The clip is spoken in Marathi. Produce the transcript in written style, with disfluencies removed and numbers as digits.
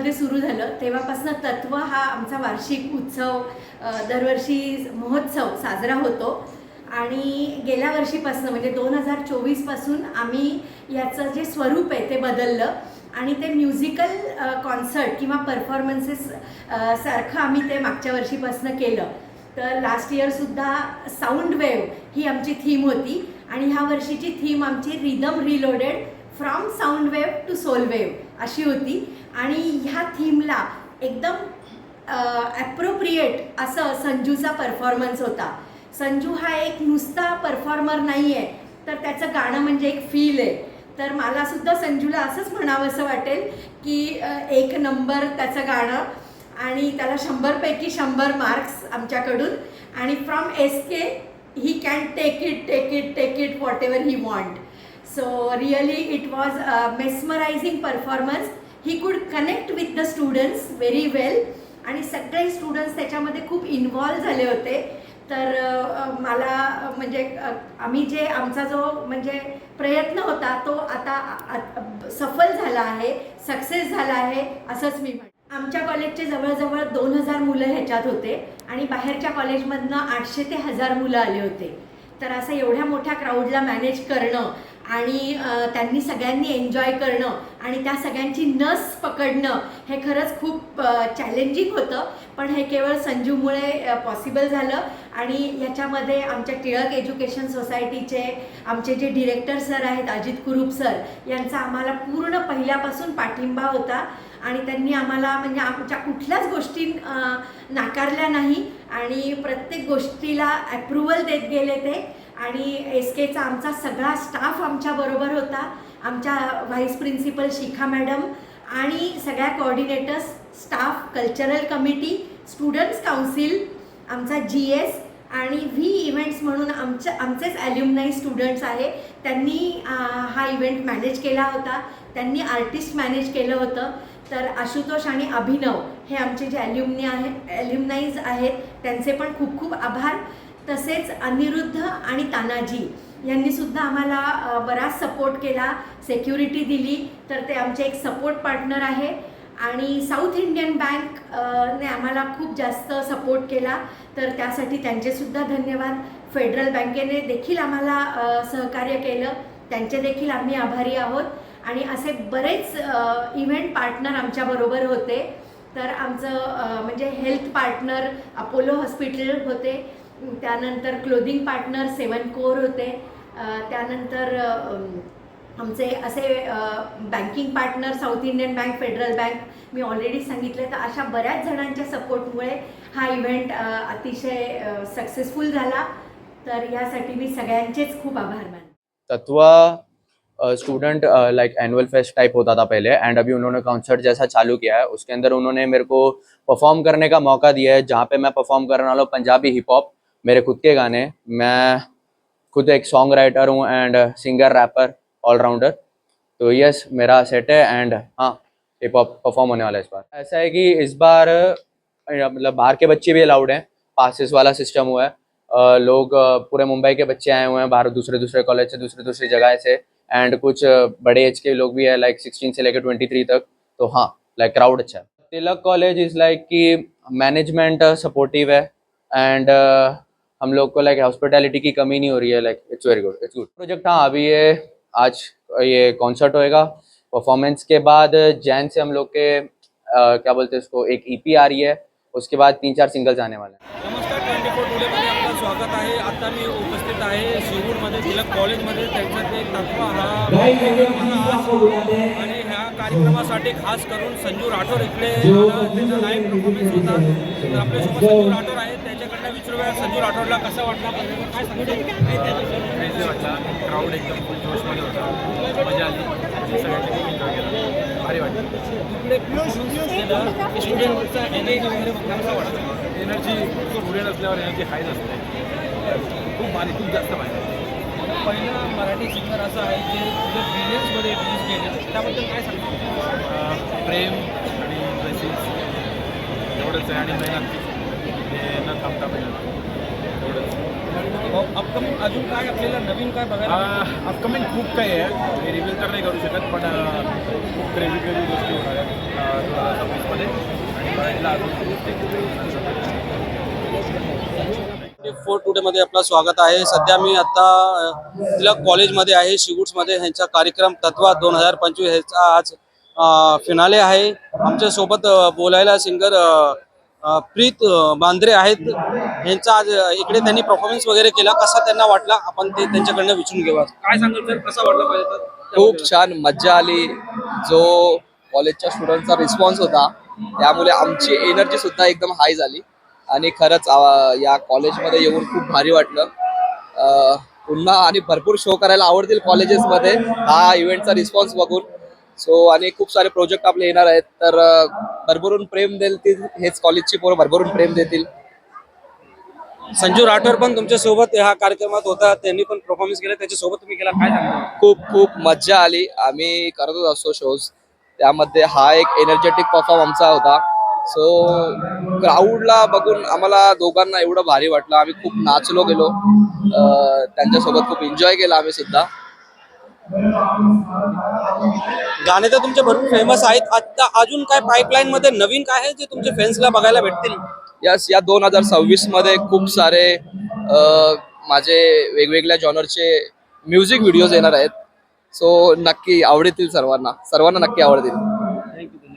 2014मध्ये सुरू झालं. तेव्हापासून तत्व हा आमचा वार्षिक उत्सव, दरवर्षी महोत्सव साजरा होतो. आणि गेल्या वर्षीपासून म्हणजे 2024पासून आम्ही याचं जे स्वरूप आहे ते बदललं आणि ते म्युझिकल कॉन्सर्ट किंवा परफॉर्मन्सेस सारखं आम्ही ते मागच्या वर्षीपासून केलं. तर लास्ट इयरसुद्धा साऊंड वेव्ह ही आमची थीम होती आणि ह्या वर्षीची थीम आमची rhythm reloaded from sound wave to soul wave अशी होती. आणि ह्या थीमला एकदम ॲप्रोप्रिएट असं संजूचा परफॉर्मन्स होता. संजू हा एक नुसता परफॉर्मर नाही आहे, तर त्याचं गाणं म्हणजे एक फील आहे. तर मलासुद्धा संजूला असंच म्हणावंसं वाटेल की 1 नंबर त्याचं गाणं आणि त्याला 100पैकी 100 मार्क्स आमच्याकडून. आणि from SK he can take it whatever he want. So really it was a mesmerising performance. He could connect with the students very well आणि सगळे स्टुडंट्स त्याच्यामध्ये खूप इन्व्हॉल्व झाले होते. तर मला म्हणजे आम्ही जे आमचा जो म्हणजे प्रयत्न होता तो आता सफल झाला आहे, सक्सेस झाला आहे असंच मी म्हणते. आमच्या कॉलेजचे जवळजवळ 2000 मुलं ह्याच्यात होते आणि बाहेरच्या कॉलेजमधनं 800 ते 1000 मुलं आले होते. तर असं एवढ्या मोठ्या क्राऊडला मॅनेज करणं आणि त्यांनी सगळ्यांनी एन्जॉय करणं आणि त्या सगळ्यांची नस पकडणं हे खरंच खूप चॅलेंजिंग होतं. पण हे केवळ संजूमुळे पॉसिबल झालं. आणि याच्यामध्ये आमच्या टिळक एज्युकेशन सोसायटीचे आमचे जे डिरेक्टर सर आहेत अजित कुरूप सर, यांचा आम्हाला पूर्ण पहिल्यापासून पाठिंबा होता आणि त्यांनी आम्हाला म्हणजे आमच्या कुठल्याच गोष्टी नाकारल्या नाही आणि प्रत्येक गोष्टीला ॲप्रुव्हल देत गेले ते. आणि SKचा आमचा सगळा स्टाफ आमच्याबरोबर होता. आमच्या व्हाईस प्रिन्सिपल शिखा मॅडम आणि सगळ्या coordinators, staff, cultural committee, students council, आमचा GS आणि V इव्हेंट्स म्हणून आमचेच ॲल्युमनाई स्टुडंट्स आहे, त्यांनी हा इव्हेंट मॅनेज केला होता. त्यांनी आर्टिस्ट मॅनेज केलं होतं. तर आशुतोष आणि अभिनव हे आमचे जे ॲल्युमनाईज आहेत त्यांचे पण खूप खूप आभार. तसेच अनिरुद्ध आणि तानाजी यांनीसुद्धा आम्हाला बराच सपोर्ट केला, सेक्युरिटी दिली. तर ते आमचे एक सपोर्ट पार्टनर आहे. आणि साऊथ इंडियन बँकने आम्हाला खूप जास्त सपोर्ट केला, तर त्यासाठी त्यांचेसुद्धा धन्यवाद. फेडरल बँकेने देखील आम्हाला सहकार्य केलं, त्यांचे देखील आम्ही आभारी आहोत. आणि असे बरेच इव्हेंट पार्टनर आमच्याबरोबर होते. तर आमचं म्हणजे हेल्थ पार्टनर अपोलो हॉस्पिटल होते, त्यानंतर क्लोदिंग पार्टनर 7 कोर होते, त्यानंतर आमचे असे banking partner South Indian Bank, Federal Bank मी ऑलरेडी सांगितले. तर अशा बऱ्याच जणांच्या सपोर्टमुळे हा इव्हेंट अतिशय सक्सेसफुल झाला. तर यासाठी मी सगळ्यांचेच खूप आभार मानते. तत्वा student like annual fest type होता था पहले, एंड अभी उन्होंने कॉन्सर्ट जैसा चालू किया है. उसके अंदर उन्होंने मेरे को परफॉर्म करने का मौका दिया है, जहाँ पे मैं परफॉर्म करने वाला हूँ पंजाबी हिप हॉप, मेरे खुद के गाने. मैं खुद एक सॉन्ग राइटर हूँ एंड सिंगर, रैपर, ऑलराउंडर. तो यस, मेरा सेट है एंड हाँ, हिप हॉप परफॉर्म होने वाला है इस बार. ऐसा है कि इस बार मतलब बाहर के बच्चे भी अलाउड हैं, पासिस वाला सिस्टम हुआ है. लोग पूरे मुंबई के बच्चे आए हुए हैं, बाहर दूसरे कॉलेज से, दूसरी जगह से, एंड कुछ बड़े एज के लोग भी है, लाइक 16 से लेकर 23 तक. तो हाँ, लाइक क्राउड अच्छा है. तिलक कॉलेज इज लाइक कि मैनेजमेंट सपोर्टिव है एंड हम लोग को लाइक हॉस्पिटैलिटी की कमी नहीं हो रही है. Like it's very good, it's good project. हाँ, अभी आज ये कॉन्सर्ट होएगा. परफॉर्मेंस के बाद जैन से हम लोग के क्या बोलते हैं उसको, एक EP आ रही है. उसके बाद 3-4 सिंगल्स आने वाले हैं. नमस्कार, 24 टुडेमध्ये आपलं स्वागत आहे. आता मी उपस्थित आहे शिरूरमध्ये तिलक कॉलेजमध्ये. त्यांचा ते तत्व हा आणि ह्या कार्यक्रमासाठी खास करून संजू राठोड इकडे त्याचा लाईव्ह परफॉर्मन्स होता. तर आपल्यासोबत संजू राठोड आहेत, त्याच्याकडनं विचारूया संजू राठोडला कसा वाटला, काय सांगितलं वाटला. क्राऊड एकदम फुल जोशमध्ये होता, मजा आली, सगळ्यांनी खूप एन्जॉय केला, भारी वाटलं. इकडे स्टुडंटचा एनर्जी वगैरे कसा वाटतं? एनर्जी खूप उडेल असल्यावर एनर्जी हाय नसते, खूप भारी, खूप जास्त भारी. पहिला मराठी सिंगर असा आहे जे बिलियन्समध्ये रिलीज केले, त्याबद्दल काय सांगतो? प्रेम आणि ब्लेसिंग्स एवढंच आहे. आणि मेहनत ते न थांबता पाहिजे एवढंच. अपकमिंग अजून काय आपल्याला नवीन काय बघायला? अपकमिंग खूप काही आहे, मी रिव्हील तर नाही करू शकत, पण खूप क्रेझी गोष्टी होणार आहेत. तिला अजून फोर टुडेमध्ये आपलं स्वागत आहे. सध्या मी आता तिलक कॉलेजमध्ये आहे, शिगुट्समध्ये. ह्यांचा कार्यक्रम तत्वा 2025 ह्याचा आज फिनाले आहे. आमच्यासोबत बोलायला सिंगर प्रीत बांद्रे आहेत. ह्यांचा आज इकडे त्यांनी परफॉर्मन्स वगैरे केला. कसा त्यांना वाटला आपण ते त्यांच्याकडनं विचारून घेऊ. काय सांगाल सर, कसा वाटला पाहिजे तर? खूप छान मज्जा आली. जो कॉलेजच्या स्टुडंटचा रिस्पॉन्स होता त्यामुळे आमची एनर्जी सुद्धा एकदम हाय झाली आणि खरंच या कॉलेजमध्ये येऊन खूप भारी वाटलं. पुन्हा आणि भरपूर शो करायला आवडतील कॉलेजेसमध्ये हा इव्हेंटचा रिस्पॉन्स बघून. सो आणि खूप सारे प्रोजेक्ट आपले येणार आहेत, तर भरभरून प्रेम देतील. हेच कॉलेजची पोरं भरभरून प्रेम देतील. संजू राठोड पण तुमच्या सोबत ह्या कार्यक्रमात होता, त्यांनी पण परफॉर्मन्स केला, त्याच्यासोबत तुम्ही केला. काय सांगा? खूप खूप मज्जा आली. आम्ही करतच असतो शोज, त्यामध्ये हा एक एनर्जेटिक परफॉर्म आमचा होता. सो क्राऊडला बघून आम्हाला दोघांना एवढं भारी वाटलं. आम्ही खूप नाचलो गेलो, त्यांच्यासोबत खूप एन्जॉय केला आम्ही सुद्धा. गाणे तर तुमचे भरपूर फेमस आहेत. आता अजून काय पाईपलाईन मध्ये नवीन काय आहे जे तुमच्या फॅन्सला बघायला भेटतील? यस, या 2026 मध्ये खूप सारे माझे वेगवेगळ्या जॉनरचे म्युझिक व्हिडिओज येणार आहेत. सो नक्की आवडतील सर्वांना नक्की आवडतील. थँक्यू.